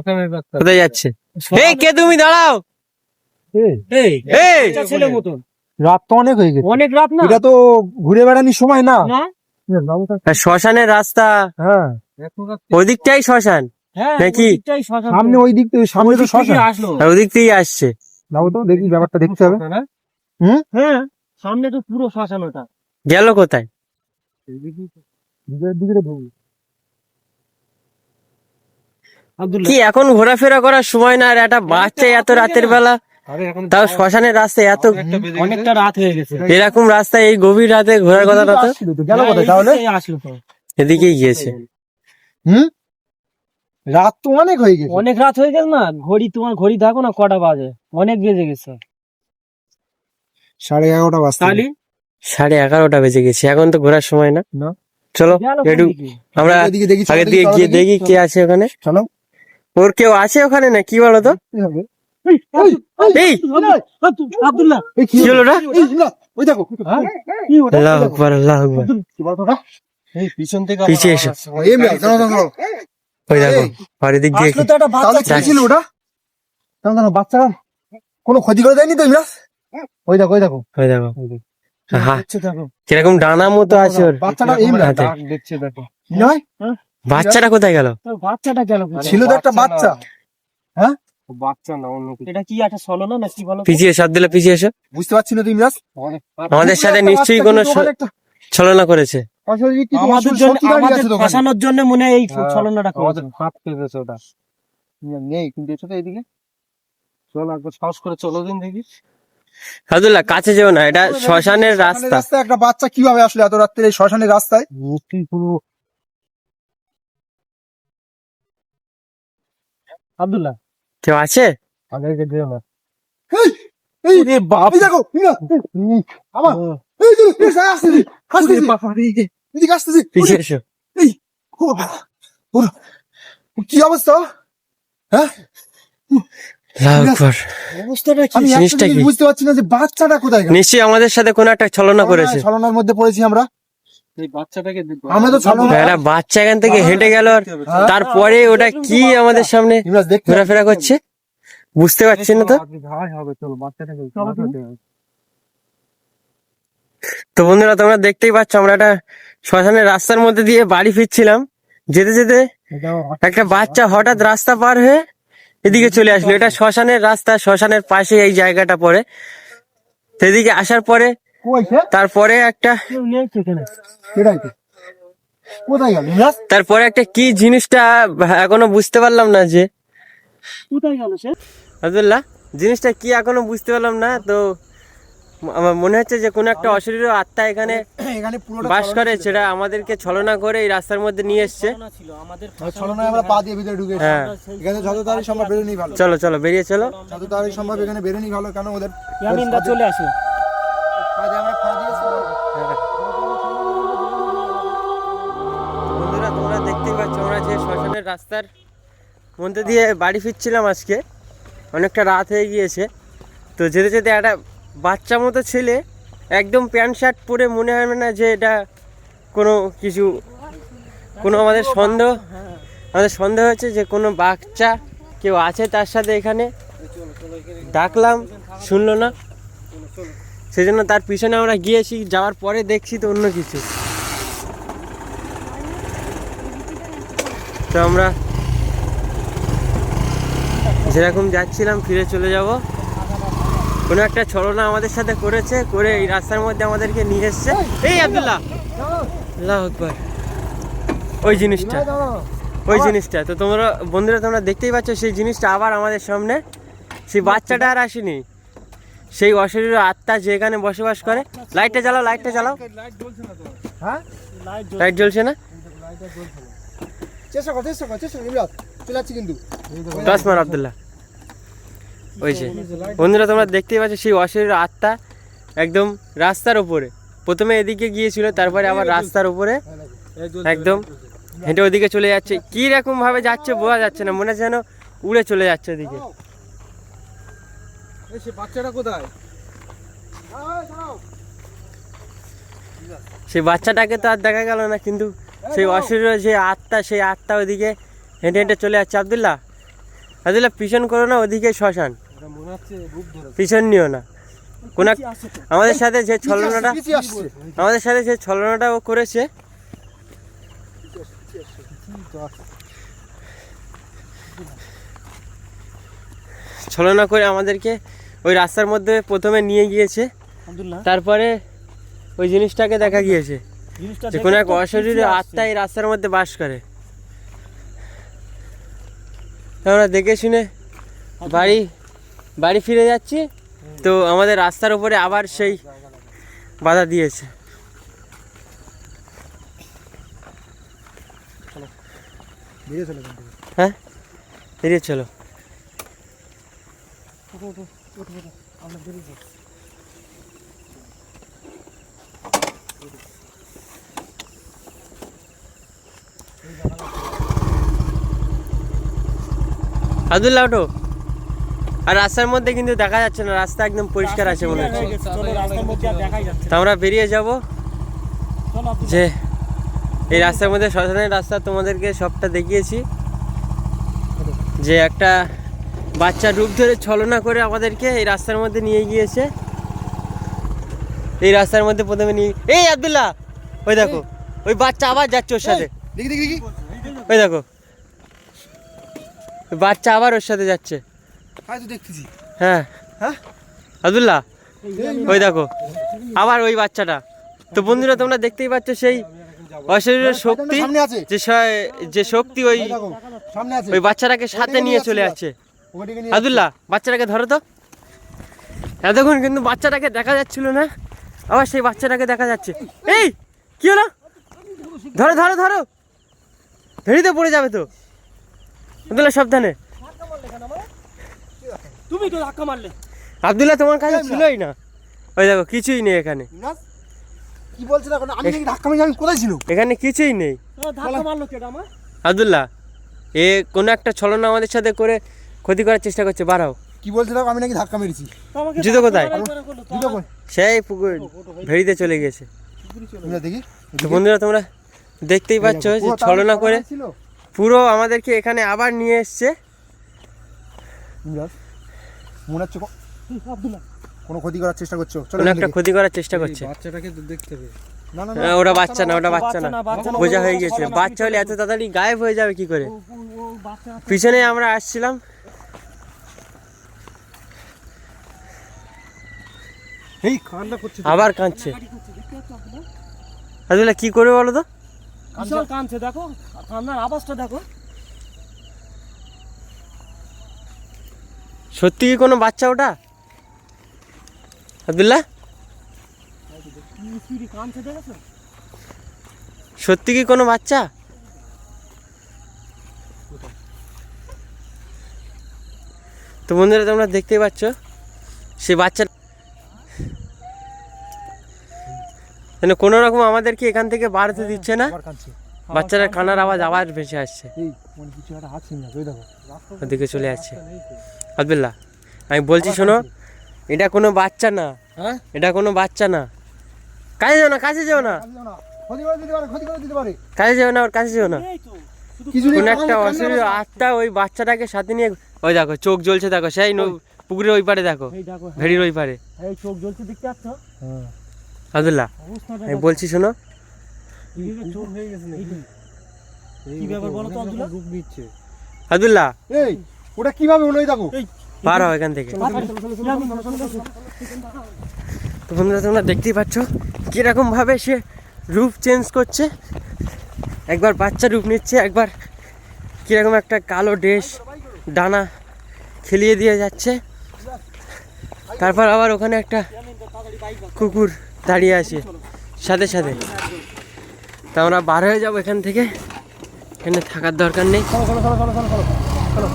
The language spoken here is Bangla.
কোথায় যাচ্ছে? এই কে তুমি, দাঁড়াও। ছেলের মতন রাত তো অনেক হয়ে গেছে। অনেক রাত না, এটা তো ঘুরে বেড়ানোর সময় না। শ্মশানের রাস্তা, হ্যাঁ ওদিকটাই শ্মশান নাকি? সামনে ওই দিক থেকে, সামনে তো শ্মশান, আসলো আর ওদিক থেকেই আসছে। যাবো তো, দেখি ব্যাপারটা দেখতে হবে। হ্যাঁ সামনে তো পুরো শ্মশান ওটা। গেল কোথায়? কি এখন ঘোরাফেরা করার সময় না? আর একটা বাচ্চা এত রাতের বেলা, তাও শ্মশানের রাস্তায় এত, অনেকটা রাত হয়ে গেছে। এরকম রাস্তায় এই গভীর রাতে ঘোরার কথা না তো। গেল কোথায় তাহলে? আসলো তো, এদিকেই গিয়েছে। রাত তো অনেক হয়ে গেছে। অনেক রাত হয়ে গেছে না? তোমার ঘড়ি দেখো না কটা বাজে, অনেক বেজে গেছে। 11:30 বাজতে। তাহলে 11:30 বেজে গেছে, এখন তো ঘোরার সময় না। না। চলো গেল একটু কোন দিকে? আমরা এদিকে দেখি, চলো আগে দেখি, দিয়ে চলো গিয়ে দেখি। দেখি কে আছে ওখানে। চলো। ওর কেউ আছে ওখানে না কি বলো তো? কি হবে? এই আব্দুল্লাহ এই কি হলো ওটা? এই না, ওই দেখো। কি ওটা? আল্লাহু আকবার, আল্লাহু আকবার। কি বলতো ওটা? এই পিছন থেকে পিছিয়ে এসো। এই মেয়ে, দাঁড়াও, দাঁড়াও। ওই দেখো, আর এদিক দিয়ে আসলো তো একটা বাচ্চা তাহলে কি ছিল ওটা? দাঁড়াও, দাঁড়াও, বাচ্চারা কোনো ক্ষতি করে দেয়নি তো ইমরান? ওই দেখো, ওই দেখো। ওই দেখো, হ্যাঁ দেখছে, দেখো কিরকম ডানা মতো আছে ওর বাচ্চাটা ইমরান হাতে। দেখছে, দেখো কি নয়? বাচ্চাটা কোথায় গেল? তো বাচ্চাটা গেল কোথায়? ছিল তো একটা বাচ্চা। হ্যাঁ, বাচ্চা না অন্য কিছু। এটা কি একটা ছলনা না কি বলো তো? পিছিয়ে সাত দিলে পিছিয়ে এসো। বুঝতে পারছি না তো ইমরান। আমাদের সাথে একটা নিশ্চয়ই বাচ্চা কোনো কিন্তু ওখানে একটা ছলনা করেছে। অশরীরী কিছু আমাদের অসুর জন্য, শক্তি দাঁড়িয়ে আমাদের আছে তো ওখানে। ফাঁসানোর জন্য মনে হয় এই হ্যাঁ, ছলনাটা করেছে। আমাদের ফাঁদ পেতেছে ওটা। নেই কিন্তু, এসো তো এইদিকে। চলো একবার সাহস করে চলো দিন দেখি। আব্দুল্লাহ কাছে যেও না, এটা শ্মশানের রাস্তা। রাস্তায় একটা বাচ্চা কিভাবে আসলে এত রাত্রে এই শ্মশানের রাস্তায়? আব্দুল্লাহ কেউ আছে? আগে দিও না। এই ওরে বাপ, এই দেখো ইমরান, আমার এই যে আসতেছি, আসতেছি, এদিকে আসতেছি। পিছিয়ে এসো। ও বাবা, কি অবস্থা? হ্যাঁ, আল্লাহু আকবার। অবস্থাটা কি? আমি একটা জিনিসটা জিনিস কি? বুঝতে পারছি না যে বাচ্চাটা কোথায় গেল। নিশ্চয়ই আমাদের সাথে কোনো একটা ছলনা করেছে। ছলনার মধ্যে পড়েছি আমরা। এই বাচ্চাটাকে দেখো। আমরা তো ছলনা। একটা বাচ্চা এখান থেকে হেঁটে গেল, আর তারপরে ওটা কি আমাদের সামনে ইমরান দেখতে ঘোরাফেরা করছে, বুঝতে পারছি না তো। হবে, চলো বাচ্চাটাকে তো বন্ধুরা তোমরা দেখতেই পাচ্ছ, আমরা একটা শ্মশানের রাস্তার মধ্যে দিয়ে বাড়ি ফিরছিলাম, যেতে যেতে একটা বাচ্চা হঠাৎ রাস্তা পার হয়ে এদিকে চলে আসলো। এটা শ্মশানের রাস্তা, শ্মশানের পাশে এই জায়গাটা পড়ে। সেদিকে আসার পরে তারপরে একটা কেউ নেই সেখানে। কোথায় গেল ইমরান? তারপরে একটা কি জিনিসটা এখনো বুঝতে পারলাম না যে, কোথায় গেল সে? আব্দুল্লাহ জিনিসটা কি এখনো বুঝতে পারলাম না। তো আমার মনে হচ্ছে যে কোনো একটা অশরীর আত্মা এখানে এখানে পুরোটা বাস করে, সেটা আমাদেরকে ছলনা করে এই রাস্তার মধ্যে নিয়ে এসছে। ছলনা ছিল আমাদের ছলনায় আমরা পা দিয়ে ভিতরে ঢুকে হ্যাঁ এখানে যত তাড়াতাড়ি সম্ভব বেরোনি ভালো। চলো চলো বেরিয়ে চলো। যত তাড়াতাড়ি সম্ভব এখানে বেরোনি ভালো, কেন ওদের ইয়ামিনদা চলে আসো। ফাঁদে আমরা ফা দিয়েছি তো। বন্ধুরা তোমরা দেখতেই পাচ্ছ, আমরা যে শ্মশানের রাস্তার মধ্যে দিয়ে বাড়ি ফিরছিলাম আজকে, অনেকটা রাত হয়ে গিয়েছে। তো যেতে যেতে একটা বাচ্চা মতো ছেলে, একদম প্যান্ট শার্ট পরে, মনে হয় না যে এটা কোনো কিছু, কোনো আমাদের সন্দেহ হচ্ছে যে কোনো বাচ্চা কেউ আছে তার সাথে এখানে। ডাকলাম শুনলো না, সেজন্য তার পিছনে আমরা গিয়েছি। যাওয়ার পরে দেখছি তো অন্য কিছু। তো আমরা যেরকম যাচ্ছিলাম ফিরে চলে যাব। কোনো একটা ছলনা আমাদের সাথে করেছে, করে এই রাস্তার মধ্যে আমাদেরকে নিয়ে এসছে। এই আব্দুল্লাহ, আল্লাহু আকবার। ওই জিনিসটা তো তোমরা বন্ধুরা তোমরা দেখতেই পাচ্ছ, সেই জিনিসটা আবার আমাদের সামনে। সেই বাচ্চাটা আর আসেনি, সেই অশরীর আত্মা যে এখানে বসবাস করে। লাইটটা জ্বালাও, লাইটটা জ্বালাও। হ্যাঁ, লাইট জ্বলছে না? চেষ্টা কর ইমরান, চলে যাচ্ছি কিন্তু। দশ মার আব্দুল্লাহ। ওই যে বন্ধুরা তোমরা দেখতেই পাচ্ছ, সেই অশরীর আত্মা একদম রাস্তার উপরে। প্রথমে এদিকে গিয়েছিল, তারপরে আবার রাস্তার উপরে একদম হেঁটে ওদিকে চলে যাচ্ছে। কি রকম ভাবে যাচ্ছে বোঝা যাচ্ছে না, মনে হচ্ছে যেন উড়ে চলে যাচ্ছে ওদিকে। সে বাচ্চাটা কোথায়? সেই বাচ্চাটাকে তো আর দেখা গেল না, কিন্তু সেই অশরীর যে আত্মা, সেই আত্মা ওদিকে হেঁটে হেঁটে চলে যাচ্ছে। আব্দুল্লাহ আদিলা পিছন করো না, ওদিকে শ্মশান, এটা মনে হচ্ছে রূপ ধরে পিছন নিও না। কোন এক- আছে তো। আমাদের সাথে যে ছলনাটা পিছিয়ে আসছে আমাদের সাথে যে ছলনাটা ও করেছে, ছলনা করে আমাদেরকে ওই রাস্তার মধ্যে প্রথমে নিয়ে গিয়েছে, আব্দুল্লাহ তারপরে ওই জিনিসটাকে দেখা গিয়েছে জিনিসটা যে কোনো দেখে এক তো অশরীরী পিছিয়ে আসছে। আত্মা এই রাস্তার মধ্যে বাস করে। আমরা দেখে শুনে বাড়ি বাড়ি ফিরে যাচ্ছি, তো আমাদের রাস্তার উপরে আবার সেই বাধা দিয়েছে। বেরিয়ে চলে কিন্তু হ্যাঁ, বেরিয়ে চলো। আমরা বেরিয়ে যাই। আব্দুল্লাহ ওঠো। আর রাস্তার মধ্যে কিন্তু দেখা যাচ্ছে না, রাস্তা একদম পরিষ্কার আছে মনে হচ্ছে। হয়ে গেছে, চলো রাস্তার মধ্যে আর দেখাই যাচ্ছে তো আমরা বেরিয়ে যাব, চলো আব্দুল্লাহ। যে এই রাস্তার মধ্যে শ্মশানের রাস্তা তোমাদেরকে সবটা দেখিয়েছি, যে একটা বাচ্চা রূপ ধরে ছলনা করে আমাদেরকে এই রাস্তার মধ্যে নিয়ে গিয়েছে। এই রাস্তার মধ্যে প্রথমে নিয়ে, এই আব্দুল্লাহ ওই দেখো, ওই বাচ্চা আবার যাচ্ছে ওর সাথে, দেখি দেখি দেখি ওই দেখো ওই বাচ্চা আবার ওর সাথে যাচ্ছে। হয়তো দেখতেছি হ্যাঁ হ্যাঁ আব্দুল্লাহ ওই দেখো আবার ওই বাচ্চাটা। তো বন্ধুরা তোমরা দেখতেই পাচ্ছ সেই অশরীরের শক্তি, সামনে আছে যে শক্তি ওই এই দেখো সামনে আছে ওই বাচ্চাটাকে সাথে নিয়ে চলে যাচ্ছে। ওদিকে নিয়ে আব্দুল্লাহ বাচ্চাটাকে ধরো তো। এতক্ষণ কিন্তু বাচ্চাটাকে দেখা যাচ্ছিল না, আবার সেই বাচ্চাটাকে দেখা যাচ্ছে। এই কি হলো, ধরো ধরো ধরো, ভেড়িতে পড়ে যাবে তো। আব্দুল্লাহ সাবধানে। তুমি তো ধাক্কা মারলে। আব্দুল্লাহ তোমার কাছে ছিলই না, ওই দেখো কিছুই নেই এখানে, ইমরান, কি বলছিস এখন? আমি নাকি ধাক্কা মেরে, আমি কোথায় ছিল? এখানে কিছুই নেই। ধাক্কা মারলো কেটা আমার? আব্দুল্লাহ এ কোনো একটা ছলনা আমাদের সাথে করে ক্ষতি করার চেষ্টা করছে, বাড়াও। কি বলছিস আমি নাকি ধাক্কা মেরেছি? তো আমাকে জুতো কোথায়? ধাক্কা মারা করলো তো দুটো আমার- কই? সেই পুকুর ভেড়িতে চলে গেছে। ইমরান দেখি তো বন্ধুরা তোমরা দেখতেই পাচ্ছ যে পুরো তার ছলনা করে ছিল। পুরো আমাদেরকে এখানে আবার নিয়ে এসছে। ইমরান, মনে হচ্ছে এই, আব্দুল্লাহ কোনো ক্ষতি করার চেষ্টা করছো। চলো কোনো একটা এদিকে। ক্ষতি করার চেষ্টা করছে। বাচ্চাটাকে তো দেখতে হবে। না না না, ওটা বাচ্চা না, ওটা বাচ্চা না, বাচ্চা না, বোঝা ও- হয়ে ও- গেছে। ও- বাচ্চা হলে এত তাড়াতাড়ি গায়েব হয়ে যাবে কি করে? ও বাচ্চা আছে। পিছনে আমরা আসছিলাম, এই কান্না করছে তো। আবার কাঁদছে। গাড়ি করছে, দেখতে পাচ্ছ আব্দুল্লাহ? আব্দুল্লাহ কি করবে বলো তো? বিশাল কাঁদছে, দেখো কান্নার আওয়াজটা দেখো। সত্যি কি কোনো বাচ্চা ওটা আব্দুল্লাহ? কি স্পিডে কাঁদছে দেখেছো? সত্যি কি কোনো বাচ্চা? তো বন্ধুরা তোমরা দেখতেই পাচ্ছ সে বাচ্চা মানে কোনো রকম আমাদেরকে এখান থেকে বার হতে দিচ্ছে না। আবার কাঁদছে। বাচ্চাটার কান্নার আওয়াজ আবার ভেসে আসছে, এই মানে কিছু একটা হাত ছিনা, ওই দেখো। ওদিকে চলে যাচ্ছে। আব্দুল্লাহ আমি বলছি শোনো, এটা কোনো বাচ্চা না, হ্যাঁ? এটা কোনো বাচ্চা না। কাছে যাও না, কাছে যাও না, কাঁদিও না। ক্ষতি করে দিতে পারে, ক্ষতি করে দিতে পারে। কাছে যাও না, ওর কাছে যাও না। এই তো শুধু কিছু নেই, কোন একটা কান্না অশরীর করছে। আত্মা ওই বাচ্চাটাকে সাথে নিয়ে, ওই দেখো চোখ জ্বলছে, দেখো সেই পুকুরের ওই পারে দেখো, এই দেখো, হ্যাঁ, ভেড়ির ওই পারে। এই চোখ জ্বলছে দেখতে পাচ্ছ? হ্যাঁ। আব্দুল্লাহ অবস্থাটা আমি দেখো। বলছি শোনো, এইদিকে চোখ হয়ে গেছে নাকি? কি ব্যাপার বলো তো আব্দুল্লাহ? রূপ নিচ্ছে। আব্দুল্লাহ এই ওটা কিভাবে হলো? এই দেখো। এই পার হও এখান থেকে। তো বন্ধুরা তোমরা দেখতেই পাচ্ছ কিরকম ভাবে সে রূপ চেঞ্জ করছে, একবার বাচ্চা রূপ নিচ্ছে, একবার কিরকম একটা কালো ড্রেস ডানা খেলিয়ে দিয়ে যাচ্ছে, তারপর আবার ওখানে একটা কুকুর দাঁড়িয়ে আছে সাথে সাথে। তা আমরা বার হয়ে যাবো এখান থেকে, এখানে থাকার দরকার নেই। চলো চলো চলো চলো চলো চলো চলো